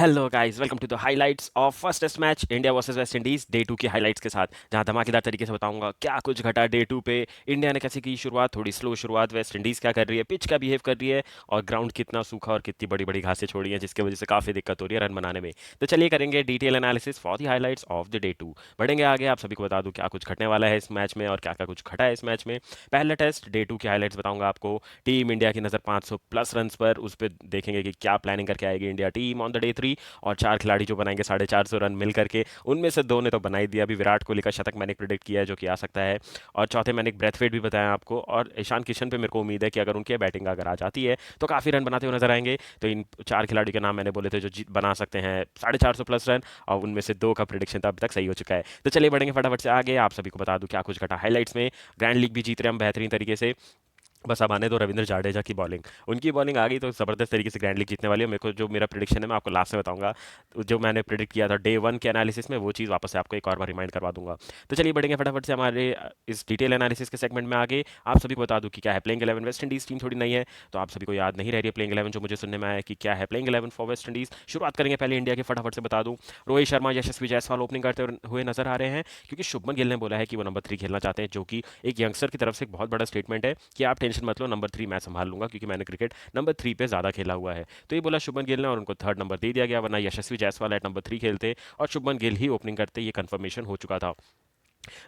Hello guys, welcome to the highlights of first test match India versus West Indies day two की highlights के साथ, जहां धमाकेदार तरीके से बताऊंगा क्या कुछ घटा डे टू पे। इंडिया ने कैसे की शुरुआत, थोड़ी स्लो शुरुआत, वेस्ट इंडीज क्या कर रही है, पिच क्या बिहेव कर रही है, और ग्राउंड कितना सूखा और कितनी बड़ी बड़ी घासें छोड़ी हैं जिसकी वजह से काफी दिक्कत हो रही है रन बनाने में। तो चलिए करेंगे detail analysis for the highlights of the day two. बढ़ेंगे आगे, आप सभी को बता दूं क्या कुछ घटने वाला है इस मैच में और क्या क्या कुछ घटा है इस मैच में। पहला टेस्ट डे टू की हाइलाइट्स बताऊंगा आपको। टीम इंडिया की नज़र 500 प्लस रन पर, उस पर देखेंगे कि क्या प्लानिंग करके आएगी India team on the day three. और चार खिलाड़ी जो बनाएंगे 450 रन मिल करके, उनमें से दो ने तो बना ही दिया। अभी विराट कोहली का शतक मैंने प्रिडिक्ट किया है जो कि आ सकता है, और चौथे मैंने एक ब्रेथवेट भी बताया आपको, और ईशान किशन पे मेरे को उम्मीद है कि अगर उनकी बैटिंग अगर आ जाती है तो काफ़ी रन बनाते हुए नजर आएंगे। तो इन चार खिलाड़ी के नाम मैंने बोले थे जो जीत बना सकते हैं 450 प्लस रन, और उनमें से दो का प्रिडिक्शन तो अभी तक सही हो चुका है। तो चलिए बढ़ेंगे फटाफट से आगे, आप सभी को बता दूं क्या कुछ घटा हाइलाइट्स में। ग्रैंड लीग भी जीत रहे हम बेहतरीन तरीके से। बस अब आने दो रविंद्र जाडेजा की बॉलिंग। उनकी बॉलिंग आ गई तो ज़बरदस्त तरीके से ग्रैंड लीग जीतने वाली है। मेरे को जो मेरा प्रिडिक्शन है मैं आपको लास्ट में बताऊंगा। तो जो मैंने प्रिडिक्ट किया था डे वन के एनालिसिस में, वो चीज़ वापस से आपको एक और बार रिमाइंड करवा दूंगा। तो चलिए बढ़ेंगे फटाफट से हमारे इस डिटेल एनालिसिस के सेगमेंट में आगे। आप सभी को बता दूं कि क्या है प्लेइंग 11। वेस्ट इंडीज़ टीम थोड़ी नई है, तो आप सभी को याद नहीं रह रही है प्लेइंग 11। जो मुझे सुनने में आया है कि क्या है प्लेइंग 11 फॉर वेस्ट इंडीज़। शुरुआत करेंगे पहले इंडिया के, फटाफट से बता दूं। रोहित शर्मा, यशस्वी जायसवाल ओपनिंग करते हुए नजर आ रहे हैं, क्योंकि शुभमन गिल ने बोला है कि वो नंबर 3 खेलना चाहते हैं, जो कि एक यंगस्टर की तरफ से एक बहुत बड़ा स्टेटमेंट है कि आप टेंशन मत लो, नंबर 3 मैं संभाल लूंगा, क्योंकि मैंने क्रिकेट नंबर 3 पे ज़्यादा खेला हुआ है। तो ये बोला शुभमन गिल ने, और उनको थर्ड नंबर दे दिया गया, वरना यशस्वी जायसवाल एट नंबर 3 खेलते और शुभमन गिल ही ओपनिंग करते, ये कंफर्मेशन हो चुका था।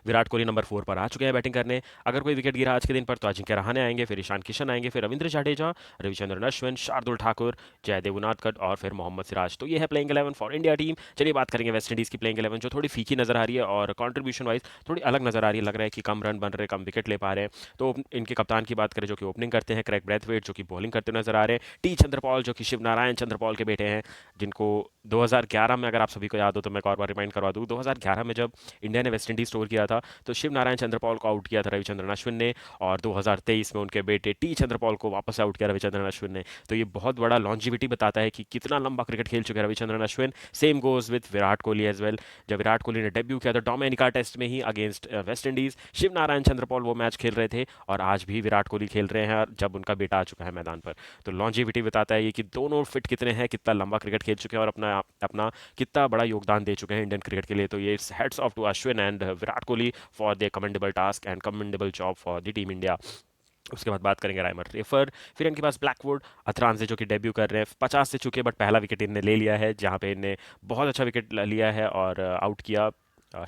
विराट कोहली नंबर 4 पर आ चुके हैं बैटिंग करने। अगर कोई विकेट गिरा आज के दिन पर तो अजिंक्य रहाणे आएंगे, फिर ईशान किशन आएंगे, फिर रविंद्र जाडेजा, रविचंद्रन अश्विन, शार्दुल ठाकुर, जयदेव उनादकट और फिर मोहम्मद सिराज। तो ये है प्लेइंग 11 फॉर इंडिया टीम। चलिए बात करेंगे वेस्ट इंडीज़ की प्लेइंग 11, जो थोड़ी फीकी नजर आ रही है और कॉन्ट्रीब्यूशन वाइज थोड़ी अलग नजर आ रही है। लग रहा है कि कम रन बन रहे, कम विकेट ले पा रहे हैं। तो इनके कप्तान की बात करें जो कि ओपनिंग करते हैं, क्रैग ब्रैथवेट जो कि बॉलिंग करते हुए नजर आ रहे हैं, टी चंद्रपॉल जो कि शिव नारायण चंद्रपॉल के बेटे हैं, जिनको 2011 में, अगर आप सभी को याद हो तो मैं एक और बार रिमाइंड करवा दूं, 2011 में जब इंडिया ने वेस्ट इंडीज स्टोर किया था तो शिव नारायण चंद्रपॉल को आउट किया था रविचंद्रन अश्विन ने, और 2023 में उनके बेटे टी चंद्रपॉल को वापस आउट किया रविचंद्रन अश्विन ने। तो ये बहुत बड़ा लॉन्जिविटी बताता है कि कितना लंबा क्रिकेट खेल चुके हैं Ravichandran Ashwin. Same goes with Virat Kohli as well. जब विराट कोहली ने डेब्यू किया था डोमिनिका टेस्ट में ही against West Indies, Shivnarine Chanderpaul वो मैच खेल रहे थे, और आज भी विराट कोहली खेल रहे हैं जब उनका बेटा आ चुका है मैदान पर। तो लॉन्जिविटी बताता है ये कि दोनों फिट कितने हैं, कितना लंबा क्रिकेट खेल चुके हैं, और अपना अपना कितना बड़ा योगदान दे चुके हैं इंडियन क्रिकेट के लिए। तो ये hats off to Ashwin and Virat Kohli for the commendable task and commendable job for the team India. उसके बाद बात करेंगे राइमर रेफर, फिर इनके पास ब्लैकवुड, अथरांजे जो कि डेब्यू कर रहे हैं, 50 से चुके बट पहला विकेट इनने ले लिया है, जहां पे इनने बहुत अच्छा विकेट लिया है और आउट किया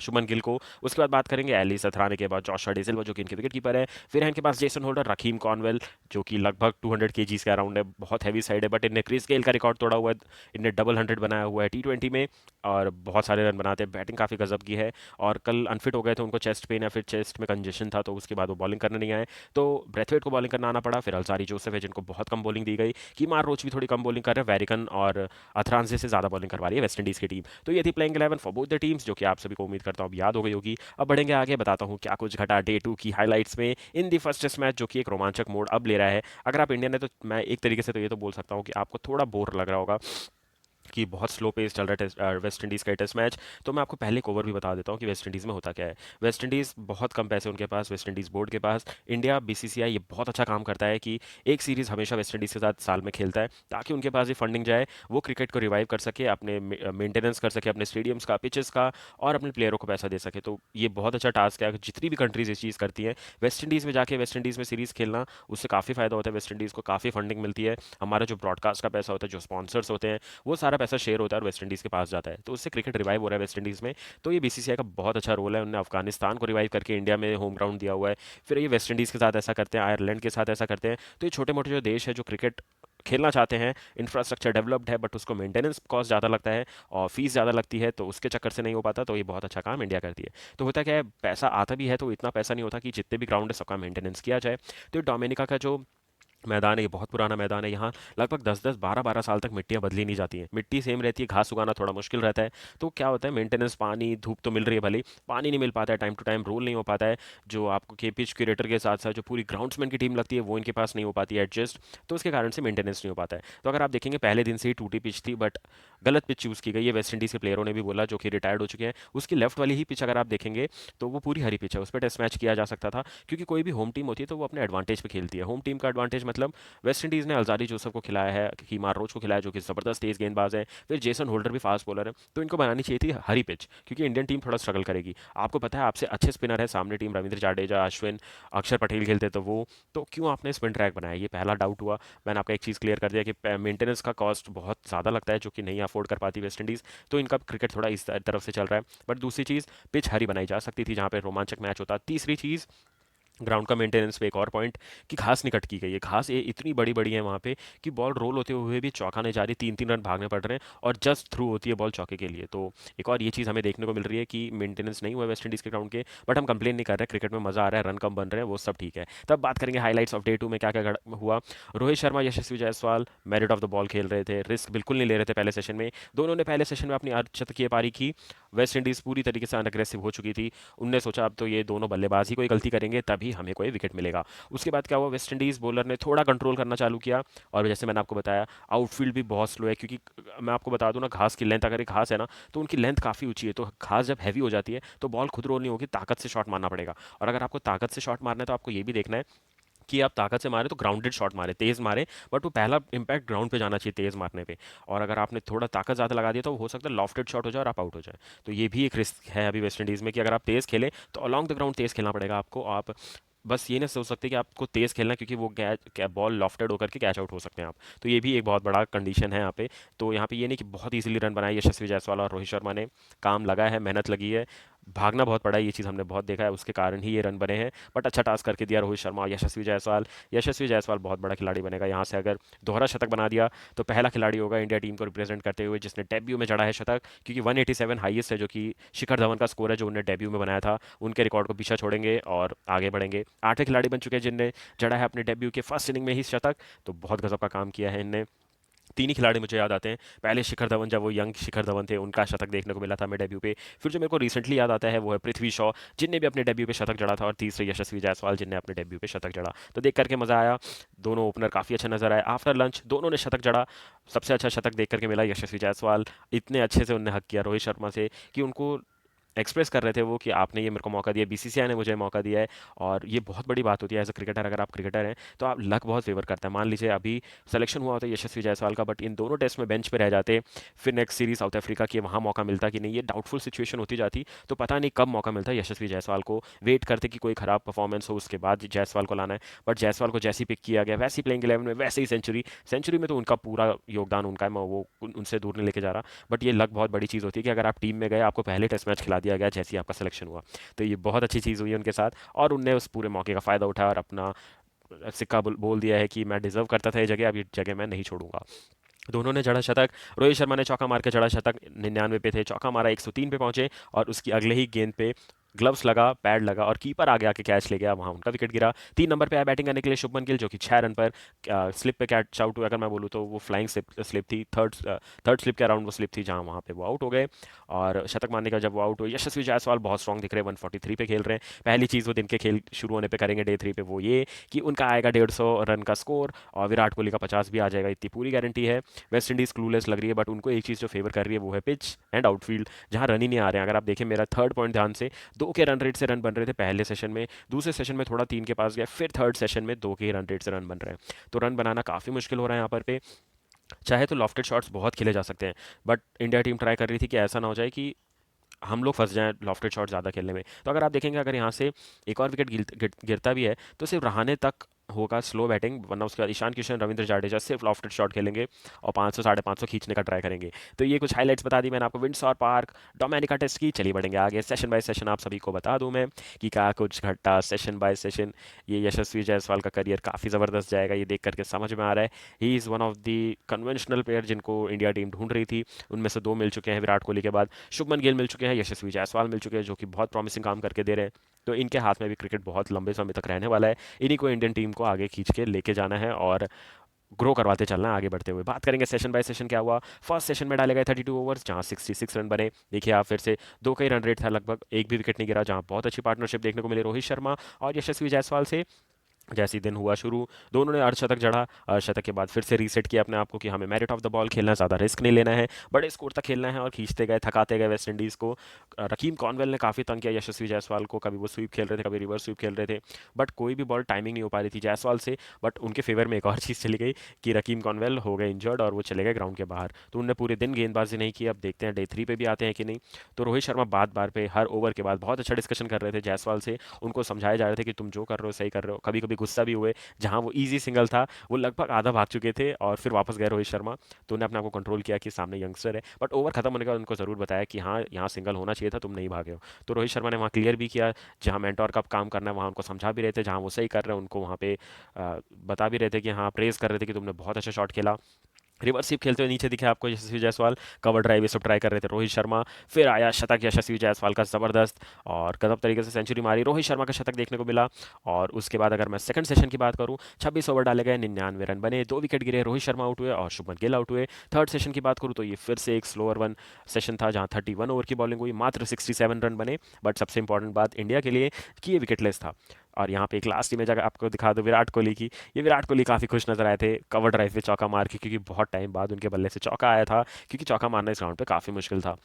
शुभमन गिल को। उसके बाद बात करेंगे एलिस अथराने के बाद जॉशुआ डिसिल्वा जो कि इनके विकेट कीपर है, फिर है इनके पास जेसन होल्डर, रकीम कॉनवेल जो कि लगभग 200 केजीज का अराउंड है, बहुत हैवी साइड है, बट इनने क्रिस गेल का रिकॉर्ड तोड़ा हुआ है। इनने डबल 100 बनाया हुआ है T20 में, और बहुत सारे रन बनाते हैं, बैटिंग काफ़ी गजब की है। और कल अनफिट हो गए थे, उनको चेस्ट पेन या फिर चेस्ट में कंजेशन था, तो उसके बाद वो बॉलिंग करने नहीं आए, तो ब्रेथवेट को बॉलिंग करना आना पड़ा। फिर अलसारी जोसेफ है जिनको बहुत कम बॉलिंग दी गई, कीमार रोच भी थोड़ी कम बॉलिंग कर रहे हैं, वेरिकन और अथरांजे से ज़्यादा बॉलिंग करवा रही है वेस्ट इंडीज़ की टीम। तो ये थी playing 11 for both the teams, जो कि आप सभी को उम्मीद करता हूँ अब याद हो गई होगी। अब बढ़ेंगे आगे, बताता हूँ क्या कुछ घटा डे टू की हाइलाइट्स में इन दी फर्स्ट टेस्ट मैच, जो कि एक रोमांचक मोड अब ले रहा है। अगर आप इंडियन है तो मैं एक तरीके से तो ये तो बोल सकता हूँ कि आपको थोड़ा बोर लग रहा होगा कि बहुत स्लो पेस चल रहा है वेस्ट इंडीज़ का टेस्ट मैच। तो मैं आपको पहले एक ओवर भी बता देता हूँ कि वेस्ट इंडीज़ में होता क्या है। वेस्ट इंडीज़ बहुत कम पैसे उनके पास, वेस्ट इंडीज़ बोर्ड के पास। इंडिया बीसीसीआई ये बहुत अच्छा काम करता है कि एक सीरीज़ हमेशा वेस्ट इंडीज़ के साथ साल में खेलता है, ताकि उनके पास ये फंडिंग जाए, वो क्रिकेट को रिवाइव कर सके, अपने मेंटेनेंस कर सके अपने स्टेडियम्स का, पिचेस का, और अपने प्लेयरों को पैसा दे सके। तो ये बहुत अच्छा टास्क है, जितनी भी कंट्रीज इस चीज़ करती हैं, वेस्ट इंडीज़ में जाके वेस्ट इंडीज़ में सीरीज़ खेलना, उससे काफ़ी फ़ायदा होता है, वेस्ट इंडीज़ को काफ़ी फंडिंग मिलती है। हमारा जो ब्रॉडकास्ट का पैसा होता है, जो स्पॉन्सर्स होते हैं, वो सारा पैसा शेयर होता है और वेस्ट इंडीज़ के पास जाता है, तो उससे क्रिकेट रिवाइव हो रहा है वेस्ट इंडीज़ में। तो ये बीसीसीआई का बहुत अच्छा रोल है, उन्होंने अफगानिस्तान को रिवाइव करके इंडिया में होम ग्राउंड दिया हुआ है। फिर ये वेस्ट इंडीज़ के साथ ऐसा करते हैं, आयरलैंड के साथ ऐसा करते हैं। तो ये छोटे मोटे जो देश है जो क्रिकेट खेलना चाहते हैं, इंफ्रास्ट्रक्चर डेवलप्ड है, बट उसको मेंटेनेंस कॉस्ट ज़्यादा लगता है और फीस ज़्यादा लगती है, तो उसके चक्कर से नहीं हो पाता। तो ये बहुत अच्छा काम इंडिया करती है। तो होता क्या है, पैसा आता भी है तो इतना पैसा नहीं होता कि जितने भी ग्राउंड है सबका मेंटेनेंस किया जाए। तो डोमिनिका का जो मैदान है, ये बहुत पुराना मैदान है, यहाँ लगभग 10-10 12-12 साल तक मिट्टियाँ बदली नहीं जाती हैं, मिट्टी सेम रहती है, घास उगाना थोड़ा मुश्किल रहता है। तो क्या होता है, मेंटेनेंस, पानी, धूप तो मिल रही है भले, पानी नहीं मिल पाता है टाइम टू टाइम, रोल नहीं हो पाता है, जो आपको के पिच क्यूरेटर के साथ साथ जो पूरी ग्राउंड्समैन की टीम लगती है वो इनके पास नहीं हो पाती है एडजस्ट, तो उसके कारण से मेंटेनेंस नहीं हो पाता है। तो अगर आप देखेंगे पहले दिन से ही टूटी पिच थी, बट गलत पिच चूज़ की गई है, वेस्ट इंडीज़ के प्लेयरों ने भी बोला जो कि रिटायर्ड हो चुके हैं। उसकी लेफ्ट वाली ही पिच अगर आप देखेंगे तो वो पूरी हरी पिच है, उस पर टेस्ट मैच किया जा सकता था, क्योंकि कोई भी होम टीम होती है तो वो अपने एडवांटेज पे खेलती है। होम टीम का एडवांटेज मतलब वेस्ट इंडीज़ ने अलजारी जोसेफ को खिलाया है, कीमार रोच को खिलाया जो कि ज़बरदस्त तेज गेंदबाज है, फिर जेसन होल्डर भी फास्ट बॉलर है, तो इनको बनानी चाहिए थी हरी पिच, क्योंकि इंडियन टीम थोड़ा स्ट्रगल करेगी। आपको पता है आपसे अच्छे स्पिनर है सामने टीम, रविंद्र जाडेजा, अश्विन, अक्षर पटेल खेलते तो तो क्यों आपने स्पिन ट्रैक बनाया, ये पहला डाउट हुआ। मैंने आपको एक चीज़ क्लियर कर दिया कि मेंटेनेंस का कॉस्ट बहुत ज़्यादा लगता है जो कि नहीं अफोर्ड कर पाती वेस्ट इंडीज़, तो इनका क्रिकेट थोड़ा इस तरफ से चल रहा है। बट दूसरी चीज़, पिच हरी बनाई जा सकती थी जहाँ पे रोमांचक मैच होता। तीसरी चीज़, ग्राउंड का मेंटेनेंस पे एक और पॉइंट, कि घास नहीं कट की गई है। घास ये इतनी बड़ी बड़ी है वहाँ पे कि बॉल रोल होते हुए भी चौका नहीं जा रही, तीन तीन रन भागने पड़ रहे हैं और जस्ट थ्रू होती है बॉल चौके के लिए। तो एक और ये चीज़ हमें देखने को मिल रही है कि मेंटेनेंस नहीं हुआ है वेस्ट इंडीज़ के ग्राउंड के। बट हम कंप्लेन नहीं कर रहे, क्रिकेट में मज़ा आ रहा है, रन कम बन रहे हैं, वो सब ठीक है। तब बात करेंगे हाईलाइट्स ऑफ डे 2 में क्या क्या हुआ। Rohit Sharma, Yashasvi Jaiswal merit of the ball खेल रहे थे, रिस्क बिल्कुल नहीं ले रहे थे पहले सेशन में। दोनों ने पहले सेशन में अपनी अर्धशतकीय पारी की। वेस्ट इंडीज़ पूरी तरीके से अनअग्रेसिव हो चुकी थी। उनने सोचा अब तो ये दोनों बल्लेबाज ही कोई गलती करेंगे तभी हमें कोई विकेट मिलेगा। उसके बाद क्या हुआ, वेस्ट इंडीज़ बॉलर ने थोड़ा कंट्रोल करना चालू किया, और जैसे मैंने आपको बताया आउटफील्ड भी बहुत स्लो है, क्योंकि मैं आपको बता दूं ना, घास की लेंथ, अगर एक घास है ना तो उनकी लेंथ काफ़ी ऊंची है, तो घास जब हैवी हो जाती है तो बॉल खुद रोल नहीं होगी, ताकत से शॉट मारना पड़ेगा। और अगर आपको ताकत से शॉट मारना है तो आपको ये भी देखना है कि आप ताकत से मारे तो ग्राउंडेड शॉट मारे, तेज मारे, बट वो पहला इंपैक्ट ग्राउंड पे जाना चाहिए तेज मारने पे। और अगर आपने थोड़ा ताकत ज़्यादा लगा दिया तो हो सकता है लॉफ्टेड शॉट हो जाए और आप आउट हो जाए। तो ये भी एक रिस्क है अभी वेस्ट इंडीज़ में, कि अगर आप तेज़ खेलें तो अलॉन्ग द ग्राउंड तेज़ खेलना पड़ेगा आपको। आप बस ये नहीं सोच सकते कि आपको तेज़ खेलना है, क्योंकि वो कैच बॉल लॉफ्टेड होकर के कैच आउट हो सकते हैं आप। तो ये भी एक बहुत बड़ा कंडीशन है यहाँ पे। तो यहाँ पे ये नहीं कि बहुत इजीली रन बनाए यशस्वी जायसवाल और रोहित शर्मा ने, काम लगा है, मेहनत लगी है, भागना बहुत पड़ा है, ये चीज़ हमने बहुत देखा है, उसके कारण ही ये रन बने हैं। बट अच्छा टास्क करके दिया रोहित शर्मा और यशस्वी जायसवाल। यशस्वी जायसवाल बहुत बड़ा खिलाड़ी बनेगा यहाँ से, अगर दोहरा शतक बना दिया तो पहला खिलाड़ी होगा इंडिया टीम को रिप्रेजेंट करते हुए जिसने डेब्यू में जड़ा है शतक, क्योंकि 187 हाईएस्ट है जो कि शिखर धवन का स्कोर है जो उन्होंने डेब्यू में बनाया था। उनके रिकॉर्ड को पीछा छोड़ेंगे और आगे बढ़ेंगे। आठवें खिलाड़ी बन चुके हैं जिनने जड़ा है अपने डेब्यू के फर्स्ट इनिंग में ही शतक, तो बहुत गजब का काम किया है इनने। तीन ही खिलाड़ी मुझे याद आते हैं, पहले शिखर धवन, जब वो यंग शिखर धवन थे उनका शतक देखने को मिला था हमें डेब्यू पे। फिर जो मेरे को रिसेंटली याद आता है वो है पृथ्वी शॉ, जिनने भी अपने डेब्यू पे शतक जड़ा था, और तीसरे यशस्वी जायसवाल जिनने अपने डेब्यू पे शतक जड़ा। तो देख करके मज़ा आया, दोनों ओपनर काफ़ी अच्छा नजर आए। आफ्टर लंच दोनों ने शतक जड़ा, सबसे अच्छा शतक देख करके मिला यशस्वी जायसवाल। इतने अच्छे से उनने हक किया रोहित शर्मा से कि उनको एक्सप्रेस कर रहे थे वो कि आपने ये मेरे को मौका दिया, बीसीसीआई ने मुझे मौका दिया है। और ये बहुत बड़ी बात होती है एज अ क्रिकेटर, अगर आप क्रिकेटर हैं तो आप लक बहुत फेवर करता है। मान लीजिए अभी सिलेक्शन हुआ होता है यशस्वी जायसवाल का, बट इन दोनों टेस्ट में बेंच पे रह जाते, फिर नेक्स्ट सीरीज साउथ अफ्रीका की, वहाँ मौका मिलता कि नहीं, ये डाउटफुल सिचुएशन होती जाती, तो पता नहीं कब मौका मिलता यशस्वी जायसवाल को। वेट करते कि कोई खराब परफॉर्मेंस हो उसके बाद जायसवाल को लाना है, बट जायसवाल को जैसे ही पिक किया गया वैसे ही प्लेइंग 11 में वैसे ही सेंचुरी। सेंचुरी में तो उनका पूरा योगदान उनका है, मैं वो उनसे दूर नहीं लेके जा रहा। बट ये लक बहुत बड़ी चीज़ होती है कि अगर आप टीम में गए, आपको पहले टेस्ट मैच खिला दिया गया जैसे ही आपका सिलेक्शन हुआ, तो ये बहुत अच्छी चीज़ हुई उनके साथ। और उनने उस पूरे मौके का फ़ायदा उठाया और अपना सिक्का बोल दिया है कि मैं डिजर्व करता था ये जगह, अब ये जगह मैं नहीं छोड़ूंगा। दोनों ने जड़ा शतक, रोहित शर्मा ने चौका मार के जड़ा शतक, 99 पे थे, चौका मारा 103 पे पहुंचे, और उसकी अगले ही गेंद पे ग्लव्स लगा, पैड लगा और कीपर आगे आके कैच ले गया, वहां उनका विकेट गिरा। 3 नंबर पे आया बैटिंग करने के लिए शुभमन गिल जो कि 6 रन पर स्लिप पे कैच आउट हुआ। अगर मैं बोलूँ तो वो फ्लाइंग स्लिप स्लिप थी, थर्ड स्लिप के अराउंड वो स्लिप थी जहां वहां पे वो आउट हो गए। और शतक मारने का जब वो आउट हुए, यशस्वी जायसवाल बहुत स्ट्रॉन्ग दिख रहे हैं, 143 पे खेल रहे हैं। पहली चीज़ वो दिन के खेल शुरू होने पे करेंगे डे 3 पे वो ये कि उनका आएगा 150 रन का स्कोर, और विराट कोहली का 50 भी आ जाएगा, इतनी पूरी गारंटी है। वेस्ट इंडीज़ क्लूलेस लग रही है, बट उनको एक चीज़ जो फेवर कर रही है वो है पिच एंड आउटफील्ड, जहाँ रन ही नहीं आ रहे हैं। अगर आप देखें मेरा थर्ड पॉइंट ध्यान से, 2 के रन रेट से रन बन रहे थे पहले सेशन में, दूसरे सेशन में थोड़ा 3 के पास गया, फिर थर्ड सेशन में 2 के रन रेट से रन बन रहे हैं। तो रन बनाना काफ़ी मुश्किल हो रहा है यहाँ पर पे। चाहे तो लॉफ्टेड शॉट्स बहुत खेले जा सकते हैं, बट इंडिया टीम ट्राई कर रही थी कि ऐसा ना हो जाए कि हम लोग फंस जाएं लॉफ्टेड शॉट ज़्यादा खेलने में। तो अगर आप देखेंगे, अगर यहाँ से एक और विकेट गिरता भी है तो सिर्फ रहाने तक होगा स्लो बैटिंग, वरना उसके बाद ईशान किशन, रविंद्र जाडेजा सिर्फ लॉफ्टेड शॉट खेलेंगे और 500 550 खींचने का ट्राई करेंगे। तो ये कुछ हाइलाइट्स बता दी मैंने आपको विंडसर पार्क डोमिनिका टेस्ट की। चलिए बढ़ेंगे आगे, सेशन बाय सेशन आप सभी को बता दूं मैं कि क्या कुछ घटा सेशन बाय सेशन। ये यशस्वी जायसवाल का करियर काफ़ी ज़बरदस्त जाएगा, ये देख करके समझ में आ रहा है। He is one of the conventional player जिनको इंडिया टीम ढूंढ रही थी, उनमें से दो मिल चुके हैं विराट कोहली के बाद। शुभमन गिल मिल चुके हैं, यशस्वी जायसवाल मिल चुके हैं जो कि बहुत प्रॉमिसिंग काम करके दे रहे हैं। तो इनके हाथ में भी क्रिकेट बहुत लंबे समय तक रहने वाला है। इन्हीं को इंडियन टीम को आगे खींच के लेके जाना है और ग्रो करवाते चलना है आगे बढ़ते हुए। बात करेंगे सेशन बाय सेशन क्या हुआ। फर्स्ट सेशन में डाले गए 32 ओवर्स जहां 66 रन बने। देखिए आप फिर से 2 का ही रन रेट था, लगभग एक भी विकेट नहीं गिरा, जहां बहुत अच्छी पार्टनरशिप देखने को मिली रोहित शर्मा और यशस्वी जायसवाल से। जैसे ही दिन हुआ शुरू, दोनों ने अर्धशतक जड़ा। अर्धशतक के बाद फिर से रीसेट किया अपने आप को कि हमें मेरिट ऑफ द बॉल खेलना है, ज़्यादा रिस्क नहीं लेना है, बड़े स्कोर तक खेलना है, और खींचते गए, थकाते गए वेस्ट इंडीज़ को। रकीम कॉनवेल ने काफ़ी तंग किया यशस्वी जायसवाल को, कभी वो स्वीप खेल रहे थे, कभी रिवर्स स्वीप खेल रहे थे, बट कोई भी बॉल टाइमिंग नहीं हो पा रही थी जायसवाल से। बट उनके फेवर में एक और चीज़ चली गई कि रकीम कॉनवेल हो गए इंजर्ड और वो चले गए ग्राउंड के बाहर, तो उनने पूरे दिन गेंदबाजी नहीं की। अब देखते हैं डे 3 पे भी आते हैं कि नहीं। तो रोहित शर्मा बात बार पे हर ओवर के बाद बहुत अच्छा डिस्कशन कर रहे थे जायसवाल से, उनको समझाए जा रहे थे कि तुम जो कर रहे हो सही कर रहे हो। कभी कभी गुस्सा भी हुए, जहाँ वो ईजी सिंगल था, वो लगभग आधा भाग चुके थे और फिर वापस गए रोहित शर्मा, तो उन्हें अपने आप को कंट्रोल किया कि सामने यंगस्टर है। बट ओवर खत्म होने के बाद उनको ज़रूर बताया कि हाँ, यहाँ सिंगल होना चाहिए था, तुम नहीं भागे हो। तो रोहित शर्मा ने वहाँ क्लियर भी किया, जहाँ मेंटोर का काम करना है वहाँ उनको समझा भी रहे थे, जहाँ वो सही कर रहे हैं उनको वहाँ पे बता भी रहे थे कि हाँ, प्रेज़ कर रहे थे कि तुमने बहुत अच्छा शॉट खेला। रिवर्स स्वीप खेलते हुए नीचे दिखे आपको यशस्वी जायसवाल, कवर ड्राइव ये सब ट्राई कर रहे थे रोहित शर्मा। फिर आया शतक यशस्वी जायसवाल का ज़बरदस्त, और गजब तरीके से सेंचुरी मारी, रोहित शर्मा का शतक देखने को मिला। और उसके बाद अगर मैं सेकंड सेशन की बात करूं, 26 ओवर डाले गए, 99 रन बने, 2 विकेट गिरे, रोहित शर्मा आउट हुए और शुभमन गिल आउट हुए। थर्ड सेशन की बात करूं तो ये फिर से एक स्लोअर वन सेशन था, जहां 31 ओवर की बॉलिंग हुई, मात्र 67 रन बने। बट सबसे इंपॉर्टेंट बात इंडिया के लिए कि ये विकेटलेस था। और यहाँ पे एक लास्ट इमेज अगर आपको दिखा दो विराट कोहली की, ये विराट कोहली काफ़ी खुश नजर आए थे कवर ड्राइव पे चौका मार के, क्योंकि बहुत टाइम बाद उनके बल्ले से चौका आया था, क्योंकि चौका मारना इस राउंड पे काफ़ी मुश्किल था।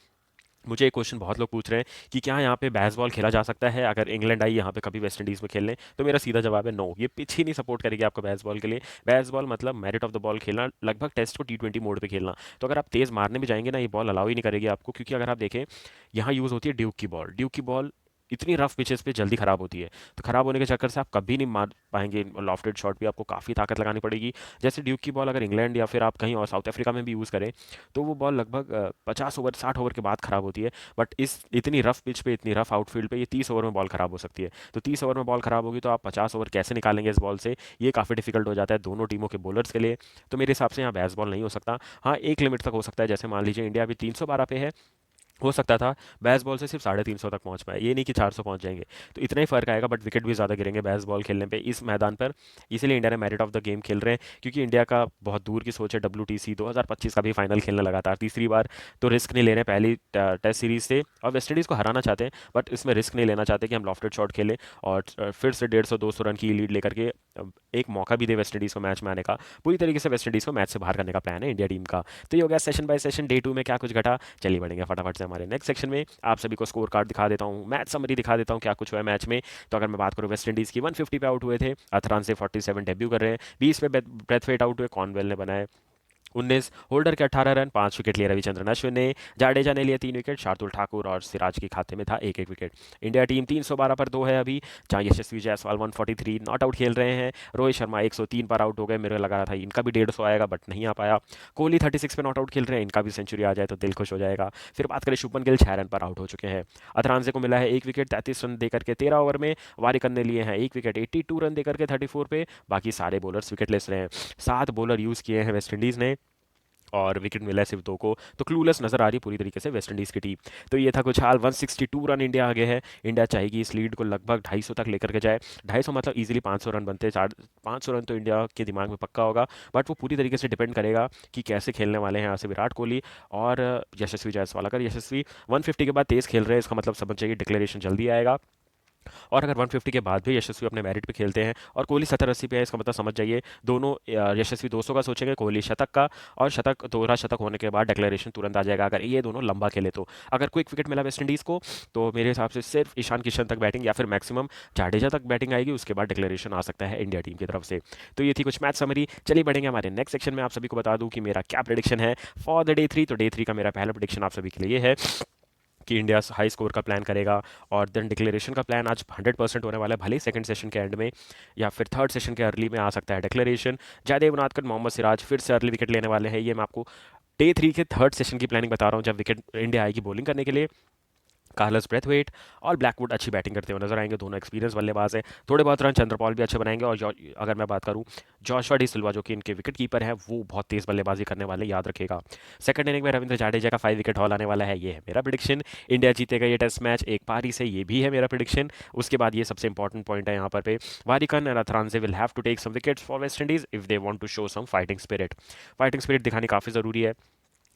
मुझे एक क्वेश्चन बहुत लोग पूछ रहे हैं कि क्या यहाँ पे बेसबॉल खेला जा सकता है अगर इंग्लैंड आई यहाँ पे कभी वेस्ट इंडीज़ में खेलने, तो मेरा सीधा जवाब है नो, ये पिच ही नहीं सपोर्ट करेगी आपको बेसबॉल के लिए। बेसबॉल मतलब मेरिट ऑफ द बॉल खेलना, लगभग टेस्ट को T20 मोड पे खेलना। तो अगर आप तेज़ मारने भी जाएंगे ना, ये बॉल अलाउ ही नहीं करेगी आपको, क्योंकि अगर आप देखें यहाँ यूज़ होती है ड्यूक की बॉल। ड्यूक की बॉल इतनी रफ पिचेस पे जल्दी ख़राब होती है, तो ख़राब होने के चक्कर से आप कभी नहीं मार पाएंगे लॉफ्टेड शॉट भी, आपको काफ़ी ताकत लगानी पड़ेगी। जैसे ड्यूक की बॉल अगर इंग्लैंड या फिर आप कहीं और साउथ अफ्रीका में भी यूज़ करें, तो वो बॉल लगभग 50 ओवर 60 ओवर के बाद ख़राब होती है। बट इस इतनी रफ पिच पे, इतनी रफ आउटफील्ड पे, ये 30 ओवर में बॉल ख़राब हो सकती है। तो 30 ओवर में बॉल ख़राब होगी तो आप 50 ओवर कैसे निकालेंगे इस बॉल से, ये काफ़ी डिफिकल्ट हो जाता है दोनों टीमों के बॉलर्स के लिए। तो मेरे हिसाब से यहाँ बैस बॉल नहीं हो सकता। हाँ, एक लिमिट तक हो सकता है, जैसे मान लीजिए इंडिया अभी 312 पे है, हो सकता था बैस बॉल से सिर्फ 350 तक पहुंच पाए, ये नहीं कि 400 पहुंच जाएंगे। तो इतना ही फर्क आएगा, बट विकेट भी ज़्यादा गिरेंगे बैस बॉल खेलने पे इस मैदान पर। इसीलिए इंडिया ने मेरिट ऑफ द गेम खेल रहे हैं, क्योंकि इंडिया का बहुत दूर की सोच है WTC 2025 का भी फाइनल खेलना लगातार तीसरी बार। तो रिस्क नहीं ले रहे हैं पहली टेस्ट सीरीज से, और वेस्ट इंडीज़ को हराना चाहते हैं, बट इसमें रिस्क नहीं लेना चाहते कि हम लॉफ्टेड शॉट खेलें और फिर से 150-200 रन की लीड लेकर के एक मौका भी दे वेस्ट इंडीज़ को मैच में आने का। पूरी तरीके से वेस्ट इंडीज़ को मैच से बाहर करने का प्लान है इंडिया टीम का। तो ये हो गया सेशन बाय सेशन डे 2 में क्या कुछ घटा। चलिए बढ़ेंगे फटाफट से हमारे नेक्स्ट सेक्शन में, आप सभी को स्कोर कार्ड दिखा देता हूँ, मैच समरी दिखा देता हूँ क्या कुछ हुआ है मैच में। तो अगर मैं बात करूँ वेस्ट इंडीज़ की, 150 पे आउट हुए थे, अथरान से 47 डेब्यू कर रहे हैं, 20 पे ब्रेथवेट आउट हुए, कॉनवेल ने बनाए 19, होल्डर के 18 रन, 5 विकेट लिए रविचंद्रन अश्विन ने, जाडेजा ने लिए 3 विकेट, शार्दुल ठाकुर और सिराज के खाते में था एक एक विकेट। इंडिया टीम 312 पर 2 है अभी, जहाँ यशस्वी जायसवाल 143 नॉट आउट खेल रहे हैं, रोहित शर्मा 103 पर आउट हो गए, मेरे लगा था इनका भी 150 आएगा बट नहीं आ पाया। कोहली 36 पे नॉट आउट खेल रहे हैं, इनका भी सेंचुरी आ जाए तो दिल खुश हो जाएगा। फिर बात करें शुभमन गिल, 6 रन पर आउट हो चुके हैं। अतरांजे को मिला है 1 विकेट 33 रन देकर के 13 ओवर में, वारिकर ने लिए हैं 1 विकेट 82 रन देकर के 34 पे, बाकी सारे बॉलर्स विकेट लेस रहे हैं। 7 बॉलर यूज़ किए हैं वेस्ट इंडीज़ ने और विकेट मिला है सिर्फ 2 को, तो क्लूलेस नजर आ रही है पूरी तरीके से वेस्ट इंडीज़ की टीम। तो ये था कुछ हाल, 162 रन इंडिया आगे है। इंडिया चाहेगी इस लीड को लगभग 250 तक लेकर के जाए, 250 मतलब इजीली 500 रन बनते हैं, 500 रन तो इंडिया के दिमाग में पक्का होगा। बट वो पूरी तरीके से डिपेंड करेगा कि कैसे खेलने वाले हैं यहाँ से विराट कोहली और यशस्वी जायसवाल। अगर यशस्वी 150 के बाद तेज़ खेल रहे हैं, इसका मतलब समझ जाइए डिक्लेरेशन जल्दी आएगा। और अगर 150 के बाद भी यशस्वी अपने मेरिट पे खेलते हैं और कोहली 70-80 पे है, इसका मतलब समझ जाइए दोनों यशस्वी 200 का सोचेंगे, कोहली शतक का, और शतक दोहरा शतक होने के बाद डिक्लेरेशन तुरंत आ जाएगा अगर ये दोनों लंबा खेले तो। अगर क्विक विकेट मिला वेस्ट इंडीज़ को, तो मेरे हिसाब से सिर्फ ईशान किशन तक बैटिंग या फिर मैक्सिमम जाडेजा तक बैटिंग आएगी, उसके बाद डिक्लेरेशन आ सकता है इंडिया टीम की तरफ से। तो ये थी कुछ मैच समरी। चलिए बढ़ेंगे हमारे नेक्स्ट सेक्शन में, आप सभी को बता दूं कि मेरा क्या प्रिडिक्शन है फॉर द डे 3। तो डे 3 का मेरा पहला प्रिडिक्शन आप सभी के लिए है कि इंडिया हाई स्कोर का प्लान करेगा, और देन डिक्लेरेशन का प्लान आज 100% होने वाला है, भले ही सेकंड सेशन के एंड में या फिर थर्ड सेशन के अर्ली में आ सकता है डिक्लेरेशन। जयदेव उनादकट, मोहम्मद सिराज फिर से अर्ली विकेट लेने वाले हैं, ये मैं आपको डे 3 के थर्ड सेशन की प्लानिंग बता रहा हूँ, जब विकेट इंडिया आएगी बॉलिंग करने के लिए। कार्लस ब्रेथवेट और ब्लैकवुड अच्छी बैटिंग करते हुए नजर आएंगे, दोनों एक्सपीरियंस बल्लेबाज हैं, थोड़े बहुत रन चंद्रपॉल भी अच्छे बनाएंगे। और अगर मैं बात करूं जोशुआ डी सिल्वा, जो कि इनके विकेट कीपर हैं, वो बहुत तेज बल्लेबाजी करने वाले, याद रखेगा। सेकंड इनिंग में रविंद्र जाडेजा का 5 विकेट हॉल आने वाला है, ये है मेरा प्रिडिक्शन। इंडिया जीतेगा ये टेस्ट मैच एक पारी से, ये भी है मेरा प्रिडिक्शन। उसके बाद ये सबसे इंपॉर्टेंट पॉइंट है यहाँ पर पे, Warrican and Athanaze will have to take some wickets for West Indies if they want to show some fighting spirit. Fighting spirit दिखानी काफ़ी ज़रूरी है।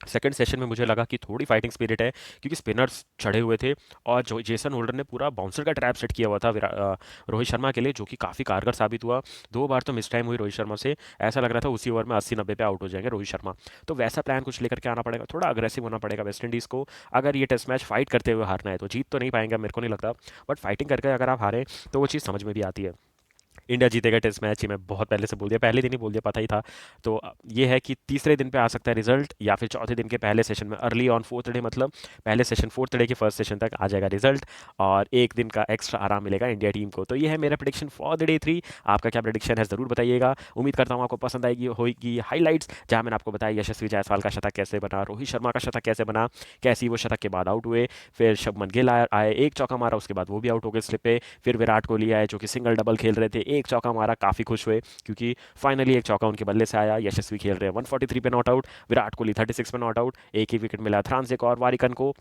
सेकंड सेशन में मुझे लगा कि थोड़ी फाइटिंग स्पिरिट है क्योंकि स्पिनर्स चढ़े हुए थे और जो जेसन होल्डर ने पूरा बाउंसर का ट्रैप सेट किया हुआ था रोहित शर्मा के लिए, जो कि काफ़ी कारगर साबित हुआ। 2 बार तो मिस टाइम हुई रोहित शर्मा से, ऐसा लग रहा था उसी ओवर में 80-90 पे आउट हो जाएंगे रोहित शर्मा। तो वैसा प्लान कुछ लेकर के आना पड़ेगा, थोड़ा अग्रेसिव होना पड़ेगा वेस्ट इंडीज़ को। अगर ये टेस्ट मैच फाइट करते हुए हारना है तो जीत तो नहीं पाएंगे मेरे को नहीं लगता, बट फाइटिंग करके अगर आप हारें तो वो चीज़ समझ में भी आती है। इंडिया जीतेगा टेस्ट मैच, ये मैं बहुत पहले से बोल दिया, पहले दिन ही बोल दिया, पता ही था। तो ये है कि तीसरे दिन पे आ सकता है रिजल्ट, या फिर चौथे दिन के पहले सेशन में, अर्ली ऑन फोर्थ डे, मतलब पहले सेशन फोर्थ डे के फर्स्ट सेशन तक आ जाएगा रिजल्ट, और एक दिन का एक्स्ट्रा आराम मिलेगा इंडिया टीम को। तो ये है मेरा प्रेडिक्शन फॉर द डे 3। आपका क्या प्रेडिक्शन है ज़रूर बताइएगा। उम्मीद करता हूँ आपको पसंद आएगी होगी हाईलाइट्स, जहाँ मैंने आपको बताया यशस्वी जायसवाल का शतक कैसे बना, रोहित शर्मा का शतक कैसे बना, कैसी वो शतक के बाद आउट हुए, फिर शुभमन गिल आए, एक चौका मारा, उसके बाद वो भी आउट हो गए स्लिप पे, फिर विराट कोहली आए जो कि सिंगल डबल खेल रहे थे, एक चौका मारा, काफ़ी खुश हुए क्योंकि फाइनली एक चौका उनके बल्ले से आया। यशस्वी खेल रहे हैं 143 पे नॉट आउट, विराट कोहली 36 पे नॉट आउट, एक ही विकेट मिला थ्रांसिक और वारिकन को।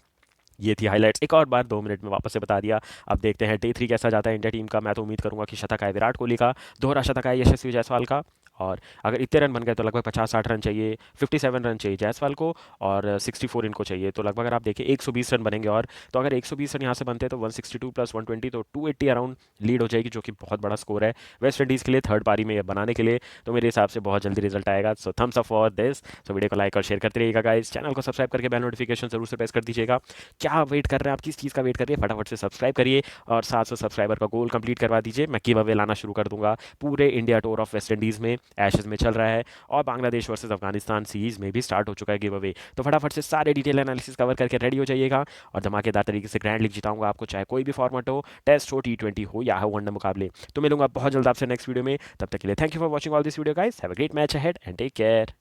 ये थी हाइलाइट्स, एक और बार 2 मिनट में वापस से बता दिया। अब देखते हैं डे 3 कैसा जाता है इंडिया टीम का। मैं तो उम्मीद करूंगा कि शतक आए विराट कोहली का, दोहरा शतक आए यशस्वी जायसवाल का, और अगर इतने रन बन गए तो लगभग 50-60 रन चाहिए, 57 रन चाहिए जायसवाल को, और 64 इनको चाहिए। तो लगभग अगर आप देखिए 120 रन बनेंगे, और तो अगर 120 रन यहाँ से बनते हैं तो 162 प्लस 120 तो 280 अराउंड लीड हो जाएगी, जो कि बहुत बड़ा स्कोर है वेस्ट इंडीज़ के लिए थर्ड पारी में ये बनाने के लिए। तो मेरे हिसाब से बहुत जल्दी रिजल्ट आएगा। सो Thums up for this. So video को लाइक और शेयर करते रहिएगा गाइस, चैनल को सब्सक्राइब करके बेल नोटिफिकेशन जरूर से प्रेस कर दीजिएगा। क्या वेट कर रहे हैं आप, किस चीज़ का वेट कर रही है, फटाफट से सब्सक्राइब करिए और 700 सब्सक्राइबर का गोल कंप्लीट करवा दीजिए। मैं गिव अवे लाना शुरू कर दूंगा पूरे India tour of West Indies में, एशेज में चल रहा है, और बांग्लादेश वर्सेस अफगानिस्तान सीरीज में भी स्टार्ट हो चुका है गिव अवे। तो फटाफट से सारे डिटेल एनालिसिस कवर करके रेडी हो जाइएगा, और धमाकेदार तरीके से ग्रैंड लीग जिताऊंगा आपको, चाहे कोई भी फॉर्मेट हो, टेस्ट हो, T20 हो या हो वनडे मुकाबले। तो मिलूंगा बहुत जल्द आपसे नेक्स्ट वीडियो में, तब तक के लिए thank you for watching all this video guys, have a great match ahead and take care.